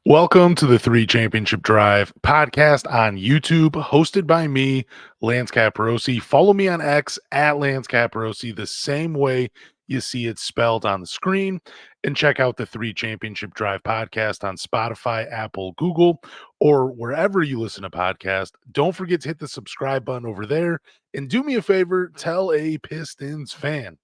Welcome to the Three Championship Drive podcast on YouTube, hosted by me, Lance Caporossi. Follow me on X at Lance Caporossi, the same way you see it spelled on the screen. And check out the Three Championship Drive podcast on Spotify, Apple, Google, or wherever you listen to podcasts. Don't forget to hit the subscribe button over there. And do me a favor, tell a Pistons fan.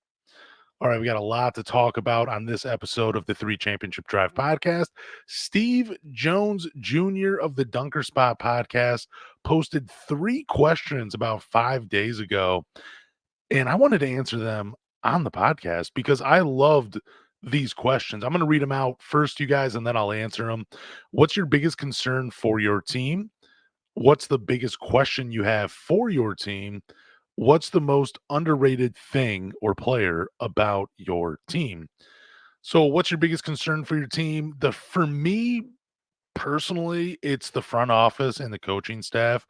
All right, we got a lot to talk about on this episode of the Three Championship Drive podcast. Steve Jones Jr. of the Dunker Spot podcast posted three questions about 5 days ago, and I wanted to answer them on the podcast because I loved these questions. I'm going to read them out first, you guys, and then I'll answer them. What's your biggest concern for your team? What's the biggest question you have for your team? What's the most underrated thing or player about your team? So, what's your biggest concern for your team? For me personally, it's the front office and the coaching staff.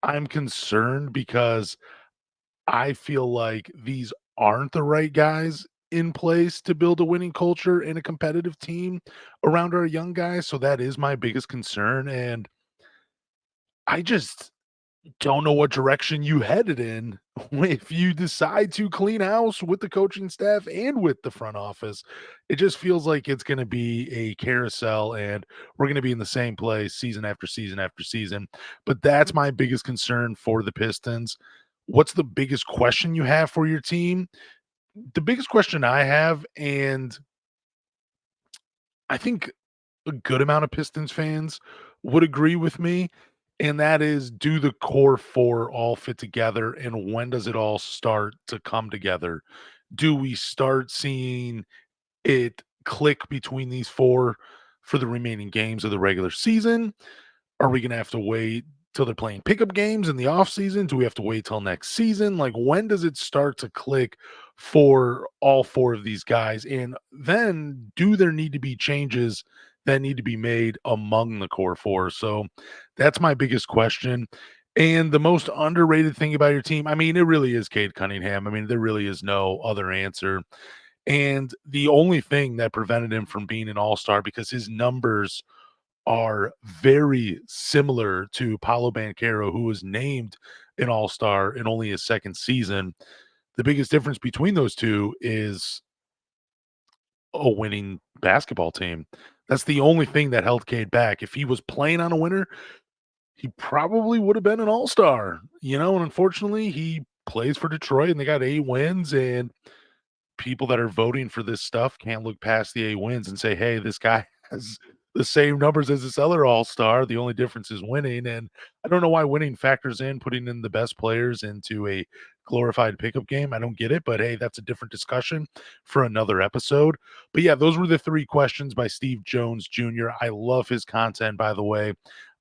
I'm concerned because I feel like these aren't the right guys in place to build a winning culture and a competitive team around our young guys. So that is my biggest concern. And I just don't know what direction you headed in if you decide to clean house with the coaching staff and with the front office. It just feels like it's going to be a carousel and we're going to be in the same place season after season after season. But that's my biggest concern for the Pistons. What's the biggest question you have for your team? The biggest question I have, and I think a good amount of Pistons fans would agree with me, and that is, do the core four all fit together, and when does it all start to come together? Do we start seeing it click between these four for the remaining games of the regular season? Are we going to have to wait till they're playing pickup games in the offseason? Do we have to wait till next season? Like, when does it start to click for all four of these guys? And then, do there need to be changes that need to be made among the core four? So, that's my biggest question. And the most underrated thing about your team, I mean, it really is Cade Cunningham. I mean, there really is no other answer. And the only thing that prevented him from being an all star, because his numbers are very similar to Paolo Banchero, who was named an all-star in only his second season. The biggest difference between those two is a winning basketball team. That's the only thing that held Cade back. If he was playing on a winner, he probably would have been an all-star, and unfortunately, he plays for Detroit and they got 8 wins, and people that are voting for this stuff can't look past the 8 wins and say, "Hey, this guy has the same numbers as this other all-star. The only difference is winning." And I don't know why winning factors in putting in the best players into a glorified pickup game. I don't get it, but hey, that's a different discussion for another episode. But yeah, those were the three questions by Steve Jones Jr. I love his content, by the way,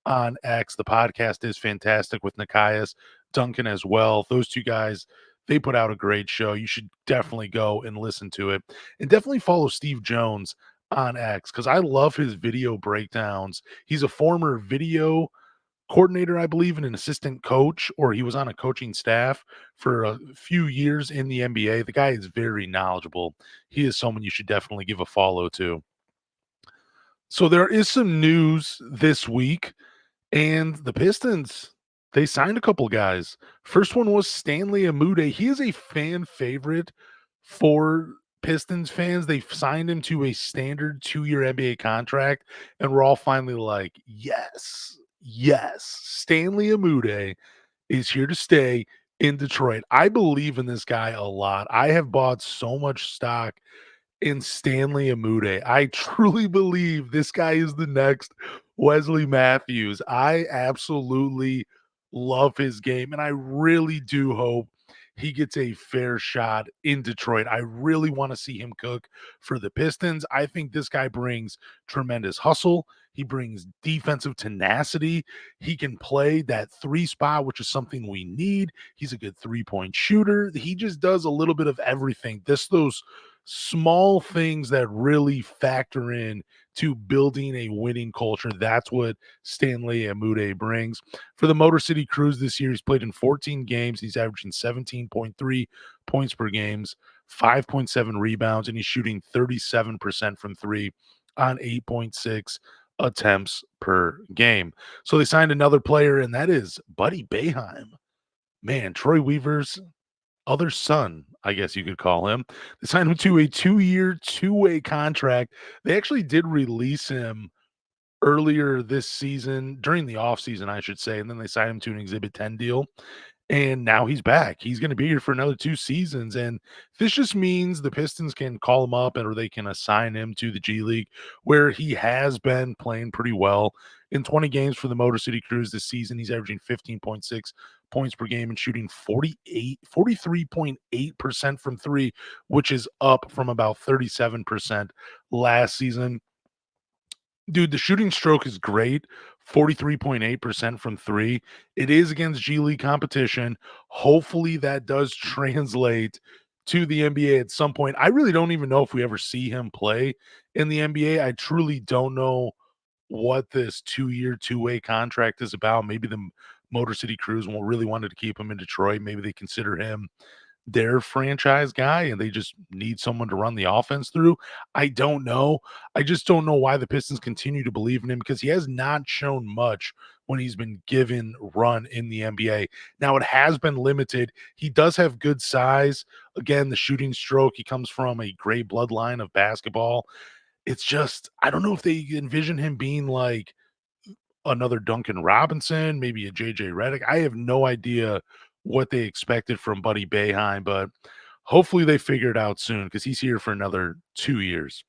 on X. The podcast is fantastic with Nikias Duncan as well. Those two guys, they put out a great show. You should definitely go and listen to it. And definitely follow Steve Jones on X because I love his video breakdowns. He's a former video coordinator, I believe, and an assistant coach, or he was on a coaching staff for a few years in the NBA. The guy is very knowledgeable. He is someone you should definitely give a follow to. So there is some news this week. And the Pistons, they signed a couple guys. First one was Stanley Amude. He is a fan favorite for Pistons fans. They signed him to a standard 2-year NBA contract, and we're all finally like, yes, yes, Stanley Amude is here to stay in Detroit. I believe in this guy a lot. I have bought so much stock in Stanley Amude. I truly believe this guy is the next Wesley Matthews. I absolutely love his game, and I really do hope he gets a fair shot in Detroit. I really want to see him cook for the Pistons. I think this guy brings tremendous hustle. He brings defensive tenacity. He can play that three spot, which is something we need. He's a good three-point shooter. He just does a little bit of everything. Those small things that really factor in to building a winning culture. That's what Stanley Amude brings. For the Motor City Cruise this year, he's played in 14 games. He's averaging 17.3 points per games, 5.7 rebounds, and he's shooting 37% from three on 8.6 attempts per game. So they signed another player, and that is Buddy Boeheim. Man, Troy Weaver's other son, I guess you could call him. They signed him to a 2-year, two-way contract. They actually did release him earlier this season, during the offseason, I should say, and then they signed him to an Exhibit 10 deal. And now he's back. He's gonna be here for another 2 seasons, and this just means the Pistons can call him up or they can assign him to the G League, where he has been playing pretty well. In 20 games for the Motor City Cruise this season, he's averaging 15.6 points per game and shooting 43.8% from 3, which is up from about 37% last season. Dude, the shooting stroke is great. 43.8% from 3. It is against G League competition. Hopefully, that does translate to the NBA at some point. I really don't even know if we ever see him play in the NBA. I truly don't know what this 2-year, two-way contract is about. Maybe the Motor City Cruise will really wanted to keep him in Detroit. Maybe they consider him their franchise guy and they just need someone to run the offense through. I don't know. I just don't know why the Pistons continue to believe in him because he has not shown much when he's been given run in the NBA. Now it has been limited. He does have good size. Again, the shooting stroke, he comes from a gray bloodline of basketball. It's just I don't know if they envision him being like another Duncan Robinson, maybe a JJ Redick. I have no idea what they expected from Buddy Boeheim, but hopefully they figure it out soon because he's here for another 2 years.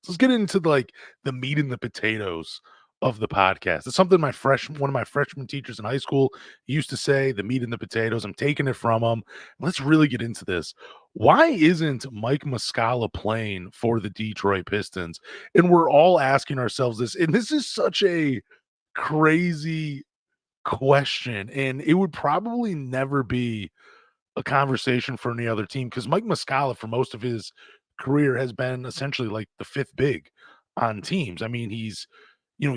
So let's get into the meat and the potatoes of the podcast. It's something one of my freshman teachers in high school used to say, the meat and the potatoes. I'm taking it from him. Let's really get into this. Why isn't Mike Muscala playing for the Detroit Pistons? And we're all asking ourselves this, and this is such a crazy question, and it would probably never be a conversation for any other team because Mike Muscala, for most of his career, has been essentially like the fifth big on teams. I mean, he's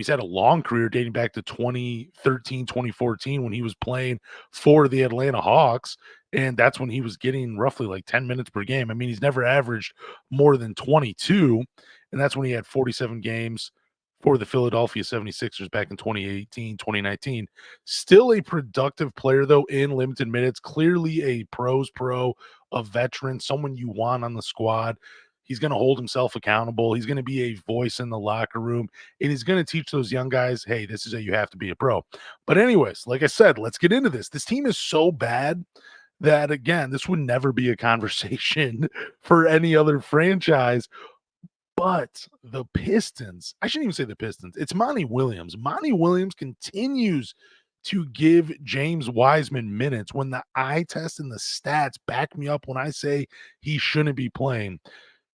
had a long career dating back to 2013, 2014 when he was playing for the Atlanta Hawks. And that's when he was getting roughly like 10 minutes per game. I mean, he's never averaged more than 22. And that's when he had 47 games for the Philadelphia 76ers back in 2018, 2019. Still a productive player, though, in limited minutes. Clearly a pros pro, a veteran, someone you want on the squad. He's going to hold himself accountable. He's going to be a voice in the locker room, and he's going to teach those young guys, hey, this is how you have to be a pro. But anyways, like I said, let's get into this. This team is so bad that, again, this would never be a conversation for any other franchise. But the Pistons, I shouldn't even say the Pistons, it's Monty Williams. Monty Williams continues to give James Wiseman minutes when the eye test and the stats back me up when I say he shouldn't be playing.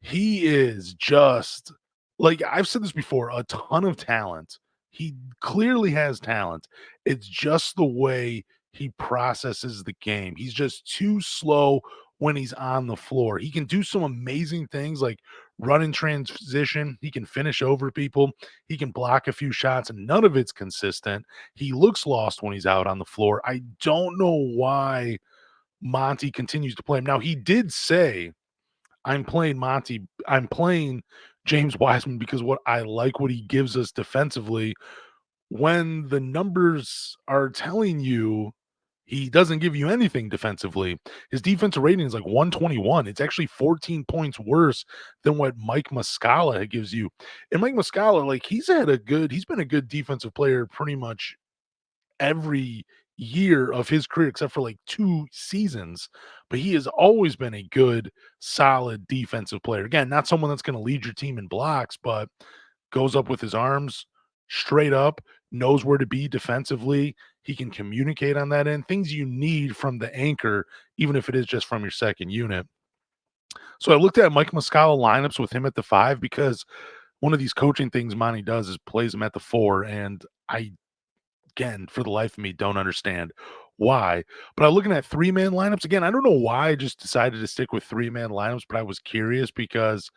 He is just like I've said this before, a ton of talent. He clearly has talent. It's just the way he processes the game. He's just too slow when he's on the floor. He can do some amazing things like run in transition. He can finish over people. He can block a few shots, and none of it's consistent. He looks lost when he's out on the floor. I don't know why Monty continues to play him. Now, he did say I'm playing James Wiseman because what I like what he gives us defensively when the numbers are telling you he doesn't give you anything defensively. His defensive rating is like 121. It's actually 14 points worse than what Mike Muscala gives you. And Mike Muscala, like he's been a good defensive player pretty much every year of his career except for like 2 seasons, but he has always been a good, solid defensive player. Again, not someone that's gonna lead your team in blocks, but goes up with his arms straight up, knows where to be defensively. He can communicate on that end, things you need from the anchor, even if it is just from your second unit. So I looked at Mike Muscala lineups with him at the 5 because one of these coaching things Monty does is plays him at the 4, and I again, for the life of me, don't understand why. But I'm looking at 3-man lineups. Again, I don't know why I just decided to stick with 3-man lineups, but I was curious because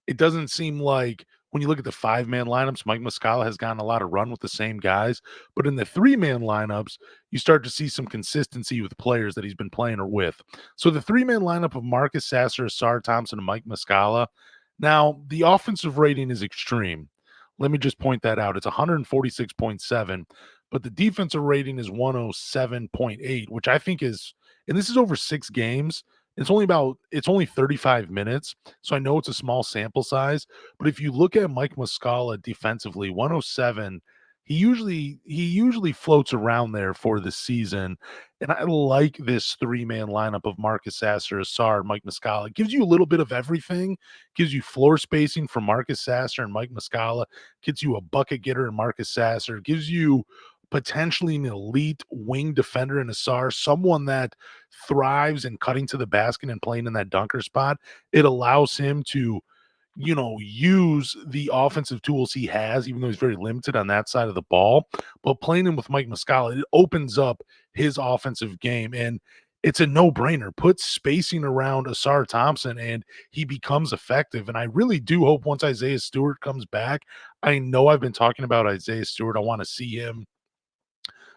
it doesn't seem like when you look at the 5-man lineups, Mike Muscala has gotten a lot of run with the same guys. But in the 3-man lineups, you start to see some consistency with players that he's been playing or with. So the 3-man lineup of Marcus Sasser, Asar Thompson, and Mike Muscala. Now, the offensive rating is extreme. Let me just point that out. It's 146.7, but the defensive rating is 107.8, which I think is, and this is over 6 games. It's only 35 minutes. So I know it's a small sample size, but if you look at Mike Muscala defensively, 107, he usually floats around there for the season. And I like this three-man lineup of Marcus Sasser, Assar, Mike Muscala. It gives you a little bit of everything, gives you floor spacing from Marcus Sasser and Mike Muscala, gets you a bucket getter in Marcus Sasser, gives you potentially an elite wing defender in Assar, someone that thrives in cutting to the basket and playing in that dunker spot. It allows him to use the offensive tools he has, even though he's very limited on that side of the ball. But playing him with Mike Muscala, it opens up his offensive game. And it's a no-brainer. Put spacing around Asar Thompson and he becomes effective. And I really do hope once Isaiah Stewart comes back, I know I've been talking about Isaiah Stewart. I want to see him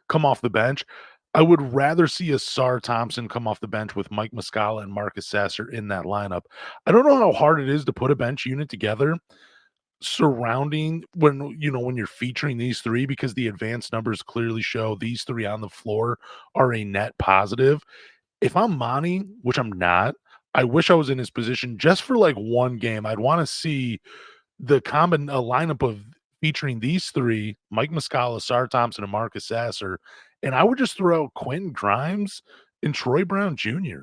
come off the bench. I would rather see Asar Thompson come off the bench with Mike Muscala and Marcus Sasser in that lineup. I don't know how hard it is to put a bench unit together surrounding when you're featuring these three, because the advanced numbers clearly show these three on the floor are a net positive. If I'm Monty, which I'm not, I wish I was in his position just for like one game. I'd want to see a lineup of featuring these three: Mike Muscala, Sar Thompson, and Marcus Sasser. And I would just throw out Quentin Grimes and Troy Brown Jr.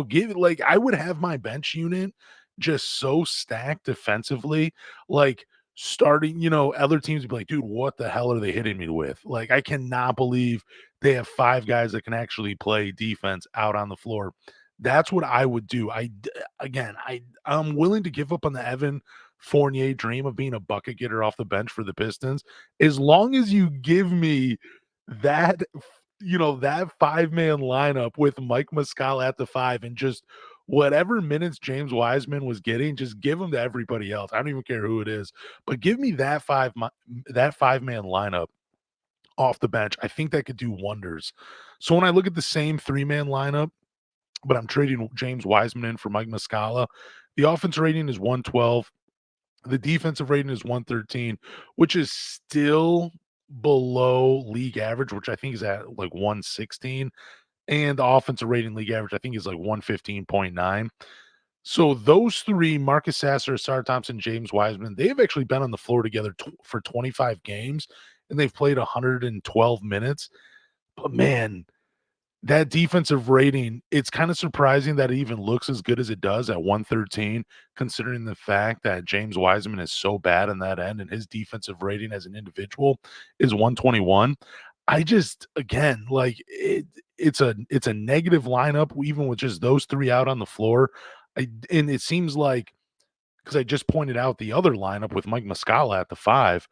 Give it, like, I would have my bench unit just so stacked defensively, like starting, other teams would be like, dude, what the hell are they hitting me with? Like, I cannot believe they have 5 guys that can actually play defense out on the floor. That's what I would do. I'm willing to give up on the Evan Fournier dream of being a bucket getter off the bench for the Pistons, as long as you give me that that 5-man lineup with Mike Muscala at the 5 and just whatever minutes James Wiseman was getting, just give them to everybody else. I don't even care who it is, but give me that 5-man lineup off the bench. I think that could do wonders. So when I look at the same 3-man lineup, but I'm trading James Wiseman in for Mike Muscala, the offense rating is 112. The defensive rating is 113, which is still below league average, which I think is at like 116. And the offensive rating league average, I think, is like 115.9. So those three, Marcus Sasser, Sarr Thompson, James Wiseman, they've actually been on the floor together for 25 games, and they've played 112 minutes. But man, that defensive rating, it's kind of surprising that it even looks as good as it does at 113, considering the fact that James Wiseman is so bad in that end and his defensive rating as an individual is 121. I just, again, like it's a negative lineup even with just those three out on the floor. And it seems like, because I just pointed out the other lineup with Mike Muscala at the 5,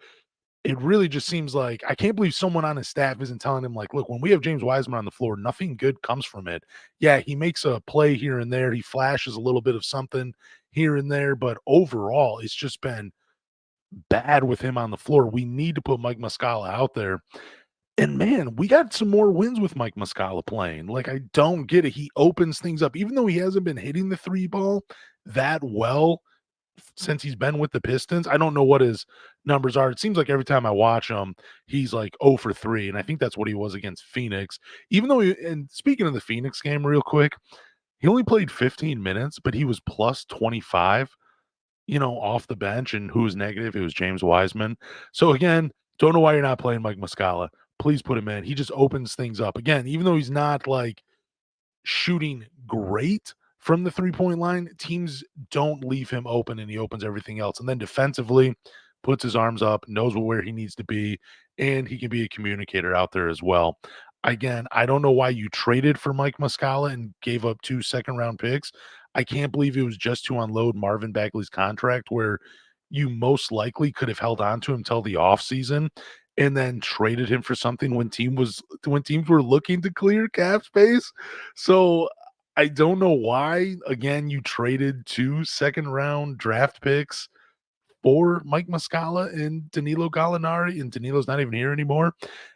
it really just seems like I can't believe someone on his staff isn't telling him, like, look, when we have James Wiseman on the floor, nothing good comes from it. Yeah, he makes a play here and there. He flashes a little bit of something here and there, but overall, it's just been bad with him on the floor. We need to put Mike Muscala out there. And man, we got some more wins with Mike Muscala playing. Like, I don't get it. He opens things up, even though he hasn't been hitting the 3 ball that well since he's been with the Pistons. I don't know what his numbers are. It seems like every time I watch him, he's like 0 for 3. And I think that's what he was against Phoenix. Even though and speaking of the Phoenix game, real quick, he only played 15 minutes, but he was plus 25, off the bench. And who was negative? It was James Wiseman. So again, don't know why you're not playing Mike Muscala. Please put him in. He just opens things up. Again, even though he's not like shooting great from the 3-point line, teams don't leave him open and he opens everything else. And then defensively, puts his arms up, knows where he needs to be, and he can be a communicator out there as well. Again, I don't know why you traded for Mike Muscala and gave up 2 second-round picks. I can't believe it was just to unload Marvin Bagley's contract, where you most likely could have held on to him till the offseason and then traded him for something when teams were looking to clear cap space. So I don't know why, again, you traded 2 second-round draft picks for Mike Muscala and Danilo Gallinari, and Danilo's not even here anymore.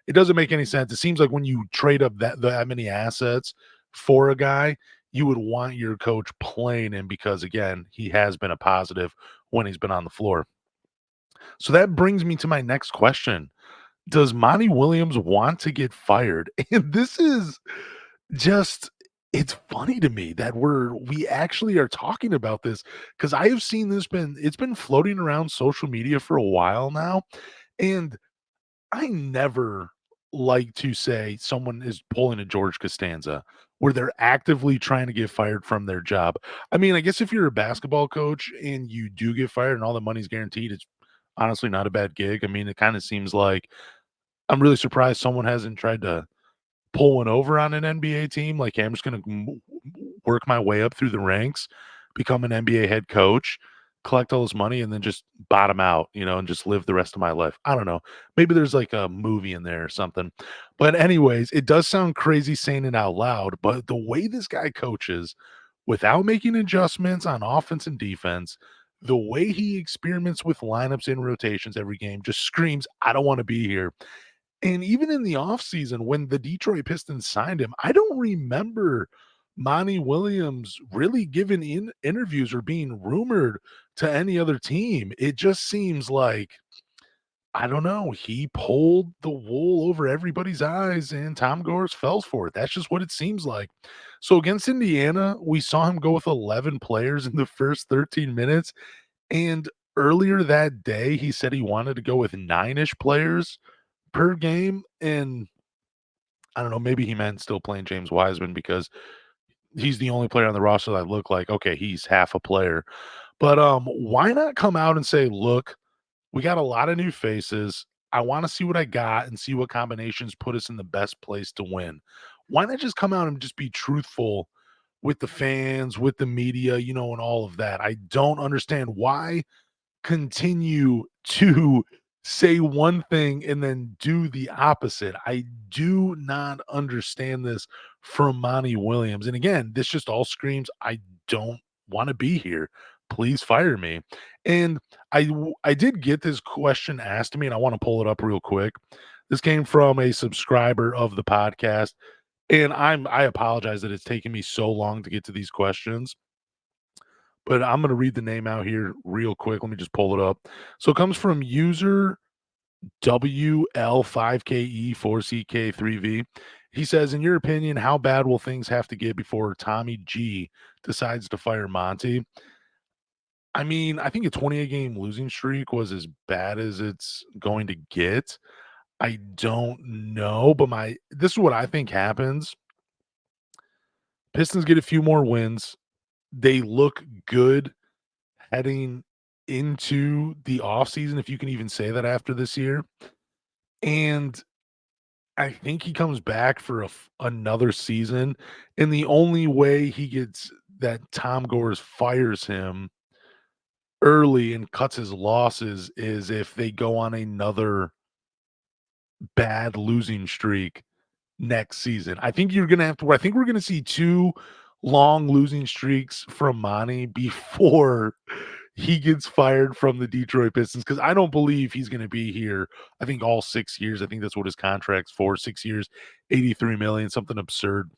It doesn't make any sense. It seems like when you trade up that many assets for a guy, you would want your coach playing him because, again, he has been a positive when he's been on the floor. So that brings me to my next question. Does Monty Williams want to get fired? And this is just it's funny to me that we actually are talking about this because I have seen it's been floating around social media for a while now. And I never like to say someone is pulling a George Costanza where they're actively trying to get fired from their job. I mean, I guess if you're a basketball coach and you do get fired and all the money's guaranteed, it's honestly not a bad gig. I mean, it kind of seems like I'm really surprised someone hasn't tried to pull one over on an NBA team. Like, "Hey, I'm just gonna work my way up through the ranks, become an NBA head coach, collect all this money, and then just bottom out, and just live the rest of my life." I don't know. Maybe there's like a movie in there or something. But anyways, it does sound crazy saying it out loud, but the way this guy coaches without making adjustments on offense and defense, the way he experiments with lineups and rotations every game just screams, "I don't want to be here." And even in the offseason, when the Detroit Pistons signed him, I don't remember Monty Williams really giving in interviews or being rumored to any other team. It just seems like, I don't know, he pulled the wool over everybody's eyes and Tom Gores fell for it. That's just what it seems like. So against Indiana, we saw him go with 11 players in the first 13 minutes. And earlier that day, he said he wanted to go with 9-ish players per game, and I don't know, maybe he meant still playing James Wiseman because he's the only player on the roster that looked like, okay, he's half a player. But, why not come out and say, "Look, we got a lot of new faces. I wanna see what I got and see what combinations put us in the best place to win." Why not just come out and just be truthful with the fans, with the media, and all of that? I don't understand why continue to say one thing and then do the opposite. I do not understand this from Monty Williams. And again, this just all screams, I don't want to be here. Please fire me. And I did get this question asked to me, and I want to pull it up real quick. This came from a subscriber of the podcast, and I apologize that it's taken me so long to get to these questions, but I'm gonna read the name out here real quick. Let me just pull it up. So it comes from user WL5KE4CK3V. He says, in your opinion, how bad will things have to get before Tommy G decides to fire Monty? I mean, I think a 28 game losing streak was as bad as it's going to get. I don't know, but my this is what I think happens. Pistons get a few more wins. They look good heading into the offseason, if you can even say that after this year. And I think he comes back for another season. And the only way he gets that Tom Gores fires him early and cuts his losses is if they go on another bad losing streak next season. I think we're gonna see 2 long losing streaks from Monty before he gets fired from the Detroit Pistons, because I don't believe he's gonna be here, I think, all 6 years. I think that's what his contract's for, 6 years, 83 million, something absurd.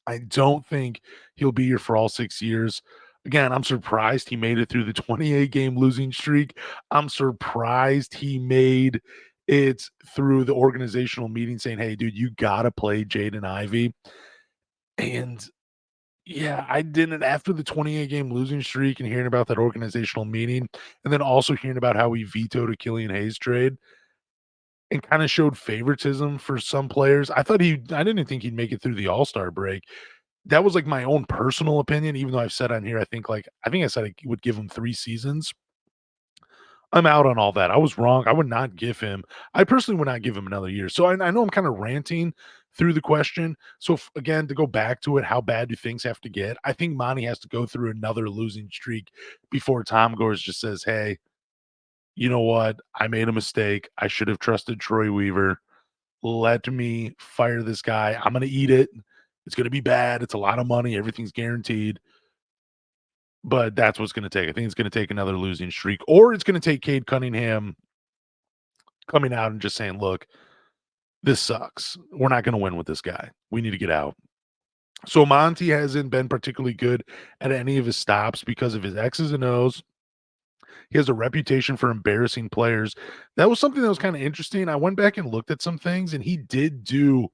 I don't think he'll be here for all 6 years. Again, I'm surprised he made it through the 28 game losing streak. I'm surprised he made it through the organizational meeting saying, "Hey, dude, you gotta play Jaden Ivey." And yeah, I didn't after the 28 game losing streak and hearing about that organizational meeting, and then also hearing about how he vetoed a Killian Hayes trade and kinda showed favoritism for some players. I didn't think he'd make it through the All-Star break. That was, like, my own personal opinion, even though I've said on here, I think I said I would give him 3 seasons. I'm out on all that. I was wrong. I personally would not give him another year. So I know I'm kinda ranting through the question. So again, to go back to it, how bad do things have to get? I think Monty has to go through another losing streak before Tom Gores just says, "Hey, you know what? I made a mistake. I should have trusted Troy Weaver. Let me fire this guy. I'm gonna eat it. It's gonna be bad. It's a lot of money. Everything's guaranteed." But that's what's gonna take. I think it's gonna take another losing streak, or it's gonna take Cade Cunningham coming out and just saying, "Look, this sucks. We're not gonna win with this guy. We need to get out." So Monty hasn't been particularly good at any of his stops because of his X's and O's. He has a reputation for embarrassing players. That was something that was kind of interesting. I went back and looked at some things, and he did do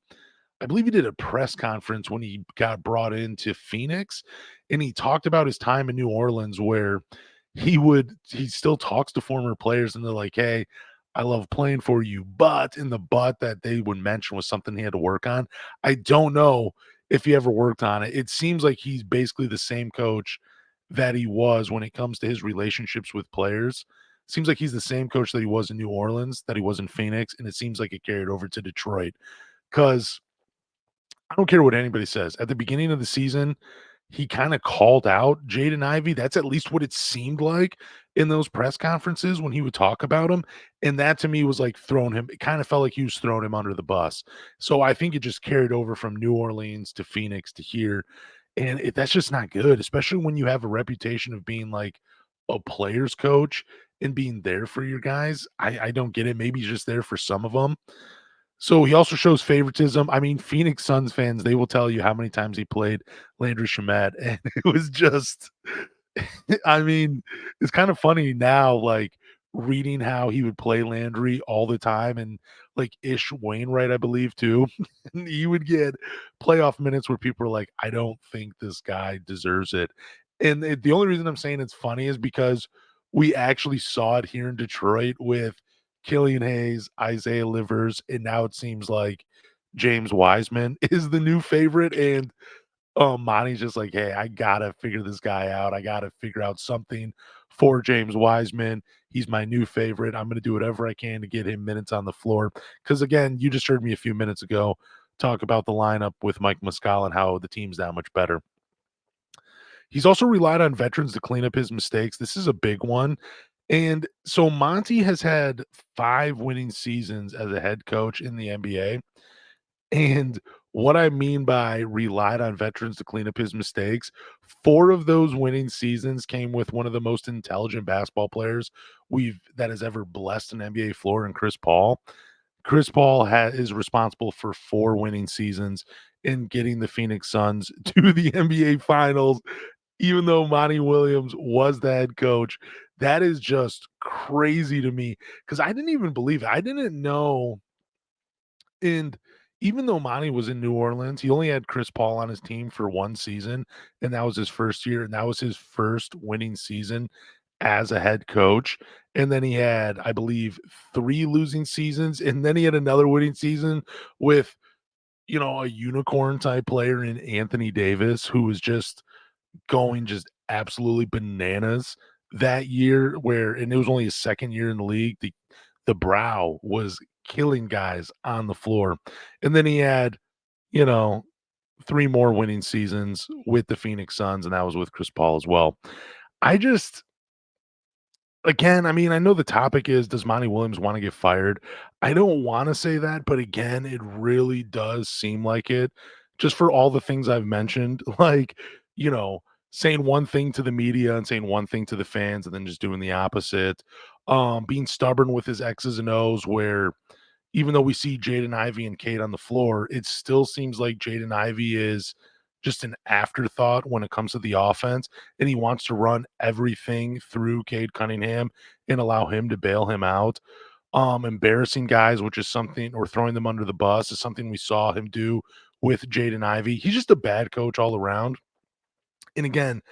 I believe he did a press conference when he got brought into Phoenix, and he talked about his time in New Orleans where he still talks to former players and they're like, "Hey, I love playing for you," but in the but that they would mention was something he had to work on. I don't know if he ever worked on it. It seems like he's basically the same coach that he was when it comes to his relationships with players. Seems like he's the same coach that he was in New Orleans, that he was in Phoenix, and it seems like it carried over to Detroit. Because I don't care what anybody says. At the beginning of the season, he kinda called out Jaden Ivey. That's at least what it seemed like in those press conferences when he would talk about him, and that to me was like throwing him it kinda felt like he was throwing him under the bus. So I think it just carried over from New Orleans to Phoenix to here, and that's just not good, especially when you have a reputation of being like a player's coach and being there for your guys. I don't get it. Maybe he's just there for some of them. So he also shows favoritism. I mean, Phoenix Suns fans, they will tell you how many times he played Landry Shamet, and it was just I mean, it's kind of funny now, like, reading how he would play Landry all the time and, like, Ish Wainwright, I believe, too. And he would get playoff minutes where people are like, "I don't think this guy deserves it." And the only reason I'm saying it's funny is because we actually saw it here in Detroit with Killian Hayes, Isaiah Livers, and now it seems like James Wiseman is the new favorite, and Monty's just like, "Hey, I gotta figure this guy out. I gotta figure out something for James Wiseman. He's my new favorite. I'm gonna do whatever I can to get him minutes on the floor." Because again, you just heard me a few minutes ago talk about the lineup with Mike Muscala and how the team's that much better. He's also relied on veterans to clean up his mistakes. This is a big one. And so Monty has had 5 winning seasons as a head coach in the NBA. And what I mean by relied on veterans to clean up his mistakes, 4 of those winning seasons came with one of the most intelligent basketball players we've that has ever blessed an NBA floor in Chris Paul. Chris Paul is responsible for 4 winning seasons in getting the Phoenix Suns to the NBA Finals, even though Monty Williams was the head coach. That is just crazy to me because I didn't even believe it. I didn't know and even though Monty was in New Orleans, he only had Chris Paul on his team for 1 season, and that was his first year, and that was his first winning season as a head coach. And then he had, I believe, 3 losing seasons, and then he had another winning season with, a unicorn type player in Anthony Davis, who was just absolutely bananas that year where and it was only his 2nd year in the league. The brow was killing guys on the floor. And then he had, you know, 3 more winning seasons with the Phoenix Suns, and that was with Chris Paul as well. I just again, I mean, I know the topic is, does Monty Williams wanna get fired? I don't wanna say that, but again, it really does seem like it, just for all the things I've mentioned, like, you know, saying one thing to the media and saying one thing to the fans and then just doing the opposite, being stubborn with his X's and O's where even though we see Jaden Ivey and Cade on the floor, it still seems like Jaden Ivey is just an afterthought when it comes to the offense, and he wants to run everything through Cade Cunningham and allow him to bail him out. Embarrassing guys, which is something, or throwing them under the bus, is something we saw him do with Jaden Ivey. He's just a bad coach all around. And again,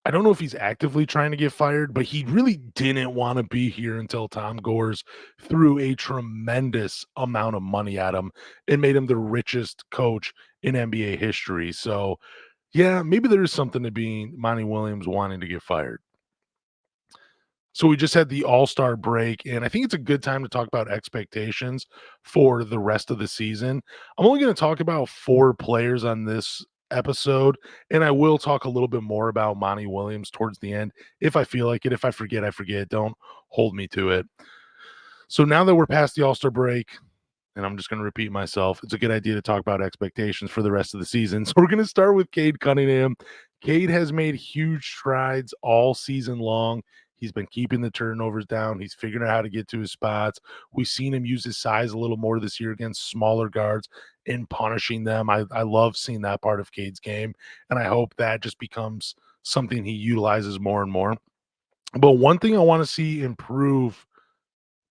I don't know if he's actively trying to get fired, but he really didn't want to be here until Tom Gores threw a tremendous amount of money at him and made him the richest coach in NBA history. So, yeah, maybe there is something to being Monty Williams wanting to get fired. So we just had the All-Star break, and I think it's a good time to talk about expectations for the rest of the season. I'm only going to talk about 4 players on this episode, and I will talk a little bit more about Monty Williams towards the end if I feel like it. If I forget, I forget. Don't hold me to it. So now that we're past the All-Star break, and I'm just going to repeat myself, it's a good idea to talk about expectations for the rest of the season. So we're going to start with Cade Cunningham. Cade has made huge strides all season long. He's been keeping the turnovers down. He's figuring out how to get to his spots. We've seen him use his size a little more this year against smaller guards and punishing them. I love seeing that part of Cade's game, and I hope that just becomes something he utilizes more and more. But one thing I want to see improve,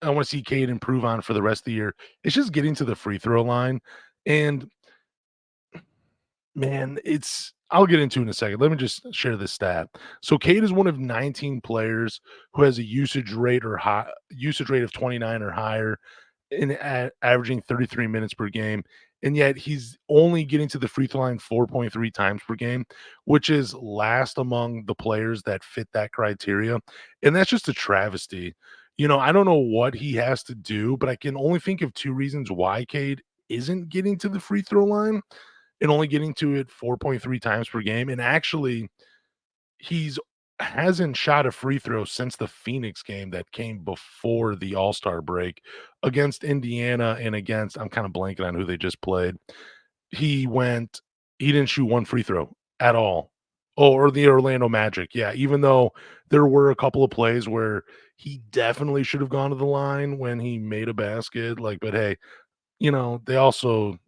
I want to see Cade improve on for the rest of the year, is just getting to the free throw line. And man, I'll get into it in a second. Let me just share this stat. So Cade is one of 19 players who has a usage rate of 29 or higher in averaging 33 minutes per game. And yet he's only getting to the free throw line 4.3 times per game, which is last among the players that fit that criteria. And that's just a travesty. I don't know what he has to do, but I can only think of two reasons why Cade isn't getting to the free throw line and only getting to it 4.3 times per game. And actually, he's hasn't shot a free throw since the Phoenix game that came before the All-Star break against Indiana and against, I'm kind of blanking on who they just played. He went he didn't shoot one free throw at all. Oh, or the Orlando Magic. Yeah, even though there were a couple of plays where he definitely should have gone to the line when he made a basket, but hey, there's also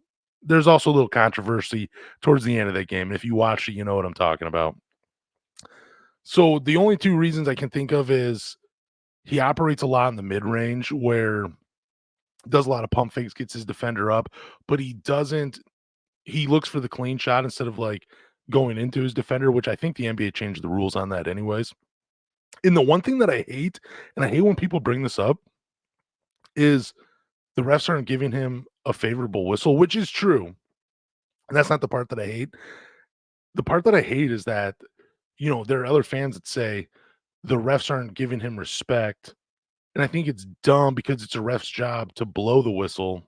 a little controversy towards the end of that game. And if you watch it, you know what I'm talking about. So the only two reasons I can think of is he operates a lot in the mid range where does a lot of pump fakes, gets his defender up, but he looks for the clean shot instead of going into his defender, which I think the NBA changed the rules on that anyways. And the one thing that I hate, and I hate when people bring this up, is the refs aren't giving him a favorable whistle, which is true. And that's not the part that I hate. The part that I hate is that, there are other fans that say the refs aren't giving him respect. And I think it's dumb because it's a ref's job to blow the whistle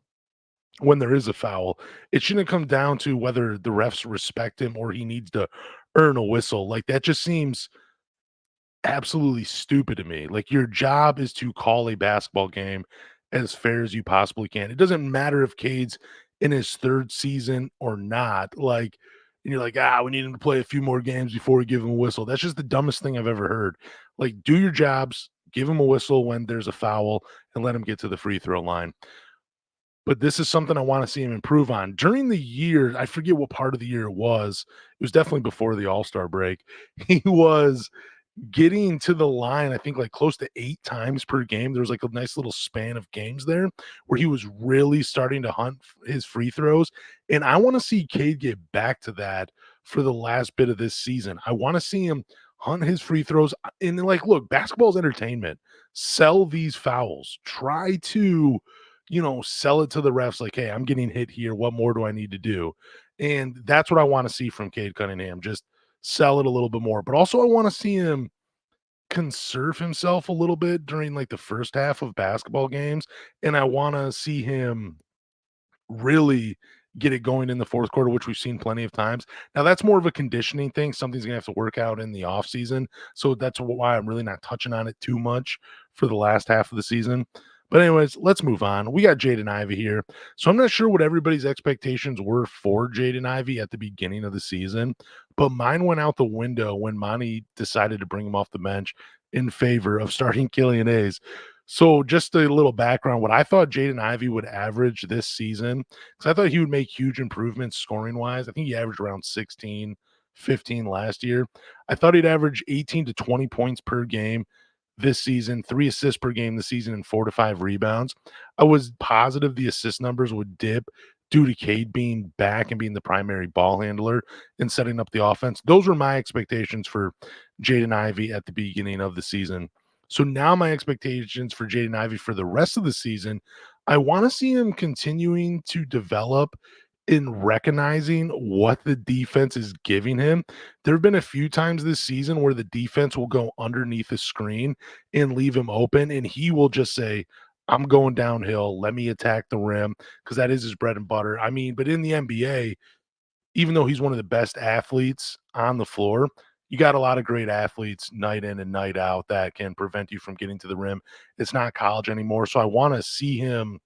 when there is a foul. It shouldn't come down to whether the refs respect him or he needs to earn a whistle. Like that just seems absolutely stupid to me. Like your job is to call a basketball game as fair as you possibly can. It doesn't matter if Cade's in his third season or not. And you're like, we need him to play a few more games before we give him a whistle. That's just the dumbest thing I've ever heard. Like, do your jobs, give him a whistle when there's a foul, and let him get to the free throw line. But this is something I want to see him improve on. During the year, I forget what part of the year it was. It was definitely before the All-Star break. He was getting to the line, I think, close to 8 times per game. There was, a nice little span of games there where he was really starting to hunt his free throws, and I wanna see Cade get back to that for the last bit of this season. I wanna see him hunt his free throws, and then, look, basketball is entertainment. Sell these fouls. Try to, sell it to the refs like, "Hey, I'm getting hit here. What more do I need to do?" And that's what I wanna see from Cade Cunningham, just sell it a little bit more. But also I wanna see him conserve himself a little bit during the first half of basketball games, and I want to see him really get it going in the fourth quarter, which we've seen plenty of times. Now that's more of a conditioning thing. Something's gonna have to work out in the off season. So that's why I'm really not touching on it too much for the last half of the season. But anyways, let's move on. We got Jaden Ivey here. So I'm not sure what everybody's expectations were for Jaden Ivey at the beginning of the season, but mine went out the window when Monty decided to bring him off the bench in favor of starting Killian Hayes. So just a little background, what I thought Jaden Ivey would average this season, because I thought he would make huge improvements scoring wise. I think he averaged around 16, 15 last year. I thought he'd average 18 to 20 points per game this season, 3 assists per game this season, and 4 to 5 rebounds. I was positive the assist numbers would dip due to Cade being back and being the primary ball handler and setting up the offense. Those were my expectations for Jaden Ivey at the beginning of the season. So now my expectations for Jaden Ivey for the rest of the season, I want to see him continuing to develop in recognizing what the defense is giving him. There have been a few times this season where the defense will go underneath the screen and leave him open, and he will just say, I'm going downhill. Let me attack the rim because that is his bread and butter. I mean, but in the NBA, even though he's one of the best athletes on the floor, you got a lot of great athletes night in and night out that can prevent you from getting to the rim. It's not college anymore. So I want to see him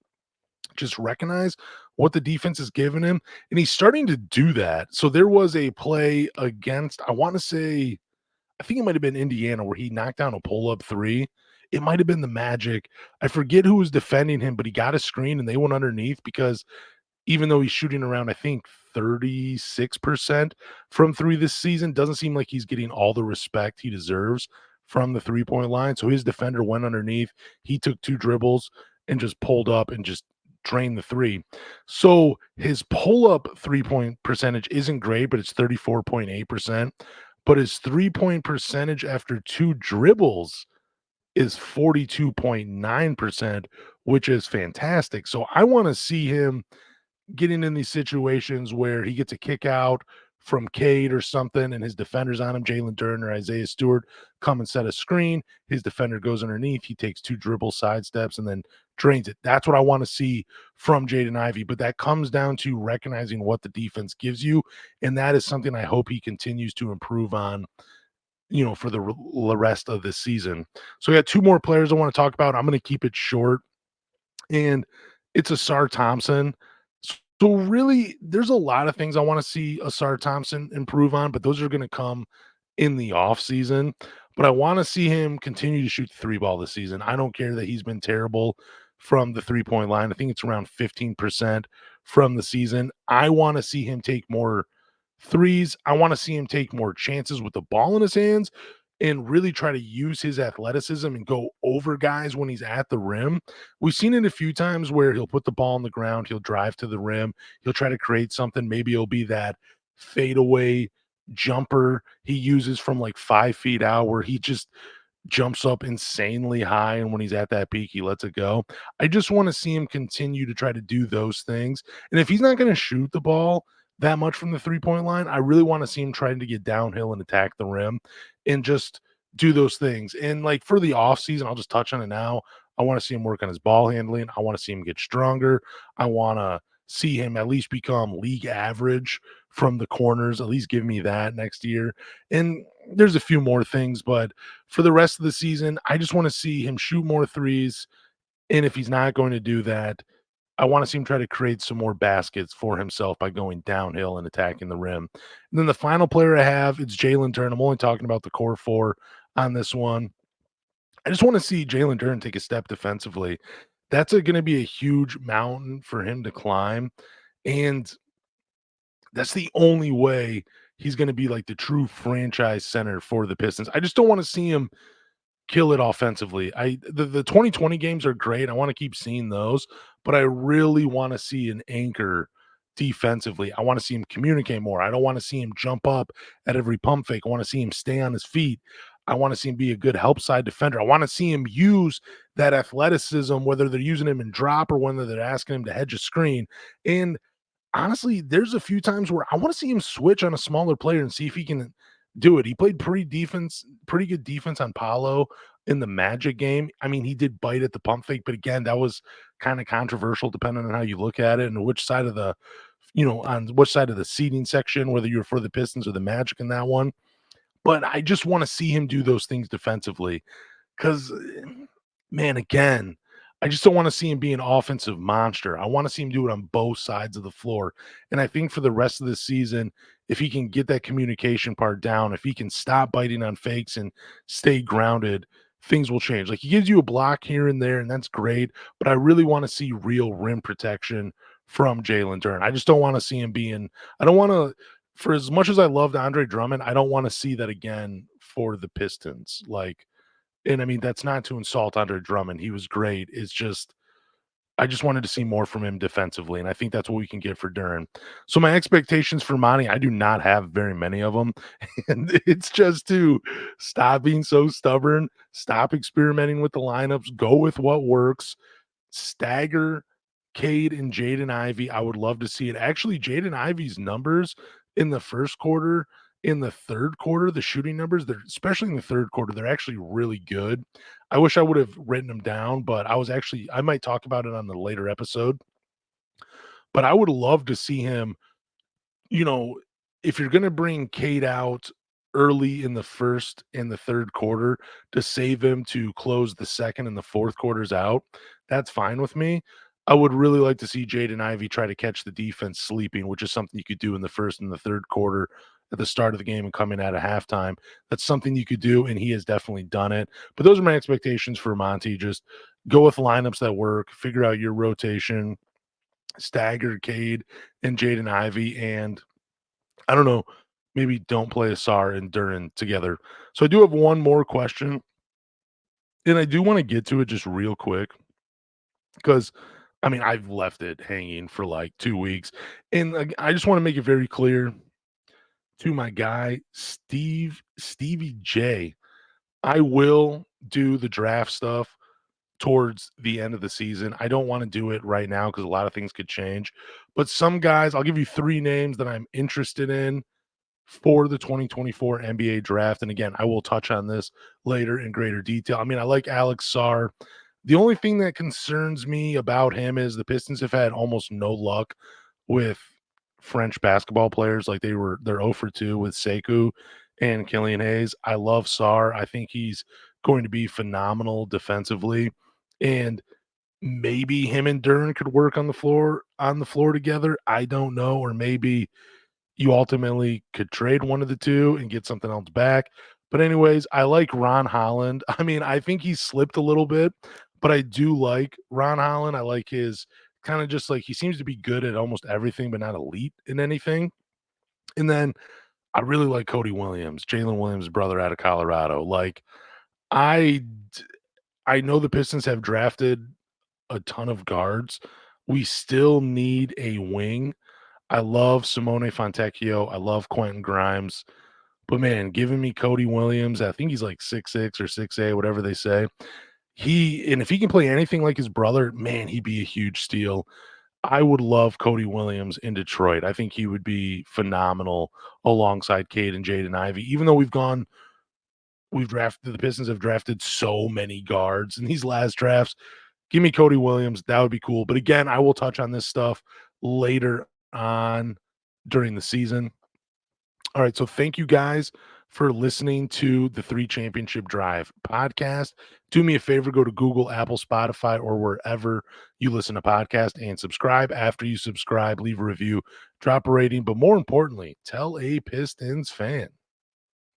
just recognize what the defense is giving him. And he's starting to do that. So there was a play against, I want to say, I think it might have been Indiana where he knocked down a pull up three. It might have been the Magic. I forget who was defending him, but he got a screen and they went underneath because even though he's shooting around, I think 36% from three this season, doesn't seem like he's getting all the respect he deserves from the 3-point line. So his defender went underneath. He took 2 dribbles and just pulled up and just drained the 3. So his pull-up three-point percentage isn't great, but it's 34.8%. But his three-point percentage after 2 dribbles is 42.9%, which is fantastic. So I wanna see him getting in these situations where he gets a kick out from Cade or something, and his defender's on him, Jalen Duren or Isaiah Stewart, come and set a screen. His defender goes underneath. He takes 2 dribble sidesteps and then drains it. That's what I want to see from Jaden Ivey. But that comes down to recognizing what the defense gives you. And that is something I hope he continues to improve on, for the rest of this season. So we got 2 more players I want to talk about. I'm going to keep it short, and it's Asar Thompson. So really, there's a lot of things I want to see Asar Thompson improve on, but those are going to come in the off season. But I want to see him continue to shoot the 3 ball this season. I don't care that he's been terrible from the 3-point line. I think it's around 15% from the season. I want to see him take more threes. I want to see him take more chances with the ball in his hands and really try to use his athleticism and go over guys when he's at the rim. We've seen it a few times where he'll put the ball on the ground, he'll drive to the rim, he'll try to create something. Maybe it'll be that fadeaway jumper he uses from like 5 feet out where he just jumps up insanely high, and when he's at that peak, he lets it go. I just want to see him continue to try to do those things. And if he's not going to shoot the ball that much from the 3-point line, I really want to see him trying to get downhill and attack the rim and just do those things. And like for the offseason, I'll just touch on it now. I want to see him work on his ball handling. I want to see him get stronger. I want to see him at least become league average from the corners, at least give me that next year. And there's a few more things, but for the rest of the season, I just want to see him shoot more threes. And if he's not going to do that, I want to see him try to create some more baskets for himself by going downhill and attacking the rim. And then the final player I have, it's Jalen Duren. I'm only talking about the core 4 on this one. I just want to see Jalen Duren take a step defensively. That's going to be a huge mountain for him to climb. And that's the only way he's going to be like the true franchise center for the Pistons. I just don't want to see him kill it offensively. The 2020 games are great. I want to keep seeing those, but I really want to see an anchor defensively. I want to see him communicate more. I don't want to see him jump up at every pump fake. I want to see him stay on his feet. I want to see him be a good help side defender. I want to see him use that athleticism, whether they're using him in drop or whether they're asking him to hedge a screen. And honestly, there's a few times where I want to see him switch on a smaller player and see if he can do it. He played pretty good defense on Paolo in the Magic game. I mean, he did bite at the pump fake, but again, that was kind of controversial depending on how you look at it and which side of on which side of the seating section, whether you're for the Pistons or the Magic in that one. But I just want to see him do those things defensively. 'Cause, man, again, I just don't wanna see him be an offensive monster. I wanna see him do it on both sides of the floor, and I think for the rest of the season, if he can get that communication part down, if he can stop biting on fakes and stay grounded, things will change. Like, he gives you a block here and there, and that's great, but I really wanna see real rim protection from Jalen Duren. I just don't wanna see him being I don't wanna for as much as I loved Andre Drummond, I don't wanna see that again for the Pistons, like, and I mean, that's not to insult Andre Drummond. He was great. It's just I just wanted to see more from him defensively, and I think that's what we can get for Duren. So my expectations for Monty, I do not have very many of them, and it's just to stop being so stubborn, stop experimenting with the lineups, go with what works, stagger Cade and Jaden Ivey. I would love to see it. Actually, Jaden Ivey's numbers in the first quarter, in the third quarter, the shooting numbers, they're especially in the third quarter, they're actually really good. I wish I would have written them down, but I might talk about it on the later episode. But I would love to see him, you know, if you're gonna bring Cade out early in the first and the third quarter to save him to close the second and the fourth quarters out, that's fine with me. I would really like to see Jaden Ivey try to catch the defense sleeping, which is something you could do in the first and the third quarter at the start of the game and coming out of halftime. That's something you could do, and he has definitely done it. But those are my expectations for Monty. Just go with lineups that work, figure out your rotation, stagger Cade and Jaden Ivey, and I don't know. maybe don't play Asar and Duran together. So I do have one more question, and I do want to get to it just real quick because I mean I've left it hanging for like 2 weeks, and like, I just want to make it very clear to my guy Stevie J. I will do the draft stuff towards the end of the season. I don't want to do it right now because a lot of things could change. But some guys, I'll give you three names that I'm interested in for the 2024 NBA draft. And again, I will touch on this later in greater detail. I mean, I like Alex Sarr. The only thing that concerns me about him is the Pistons have had almost no luck with French basketball players. Like they're 0 for 2 with Sekou and Killian Hayes. I love Sarr. I think he's going to be phenomenal defensively. And maybe him and Duran could work on the floor together. I don't know. Or maybe you ultimately could trade one of the two and get something else back. But anyways, I like Ron Holland. I mean, I think he slipped a little bit, but I do like Ron Holland. I like his kind of just like he seems to be good at almost everything, but not elite in anything. And then I really like Cody Williams, Jalen Williams' brother out of Colorado. Like I d- I know the Pistons have drafted a ton of guards. We still need a wing. I love Simone Fontecchio. I love Quentin Grimes. But man, giving me Cody Williams, I think he's like 6'6" or 6'8", whatever they say. And if he can play anything like his brother, man, he'd be a huge steal. I would love Cody Williams in Detroit. I think he would be phenomenal alongside Cade and Jaden Ivey. Even though the Pistons have drafted so many guards in these last drafts. Give me Cody Williams. That would be cool. But again, I will touch on this stuff later on during the season. All right. So thank you guys for listening to the Three Championship Drive podcast. Do me a favor, go to Google, Apple, Spotify, or wherever you listen to podcasts and subscribe. After you subscribe, leave a review, drop a rating, but more importantly, tell a Pistons fan.